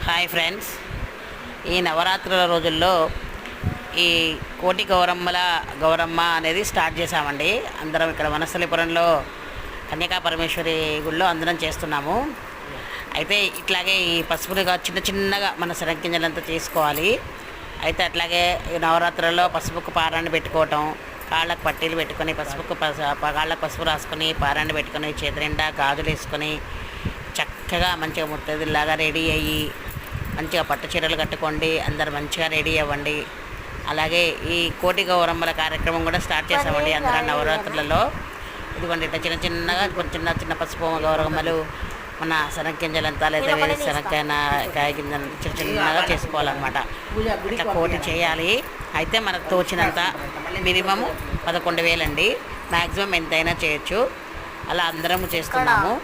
Hi friends, ఈ నవరాత్రుల రోజుల్లో ఈ కోటి గౌరమ్మ అనేది స్టార్ట్ చేశామండి. అందరం ఇక్కడ వనస్థలిపురంలో కన్యకా పరమేశ్వరి గుళ్ళో అందరం చేస్తున్నాము. అయితే ఇట్లాగే ఈ పసుపులుగా చిన్న చిన్నగా మన శనగ్గింజలంతా చేసుకోవాలి. అయితే అట్లాగే ఈ నవరాత్రుల్లో పసుపుకు పారాన్ని పెట్టుకోవటం, కాళ్ళకు పట్టీలు పెట్టుకొని కాళ్ళకు పసుపు రాసుకొని పారాన్ని పెట్టుకొని చేతి నిండా గాజులు వేసుకొని చక్కగా మంచిగా ముత్తైదులాగా రెడీ అయ్యి మంచిగా పట్టు చీరలు కట్టుకోండి. అందరు మంచిగా రెడీ అవ్వండి. అలాగే ఈ కోటి గౌరమ్మల కార్యక్రమం కూడా స్టార్ట్ చేసామండి అందరం నవరాత్రులలో. ఇదిగోండి ఇట్లా చిన్న చిన్నగా చిన్న చిన్న పసుపు గౌరమ్మలు మన శనగ్గింజలంతా లేదా వేరే కాయ గింజలు చిన్న చిన్నగా చేసుకోవాలన్నమాట. ఇట్లా కోటి చేయాలి. అయితే మనకు తోచినంత మినిమం 11,000 అండి, మ్యాక్సిమం ఎంతైనా చేయొచ్చు. అలా అందరము చేస్తున్నాము.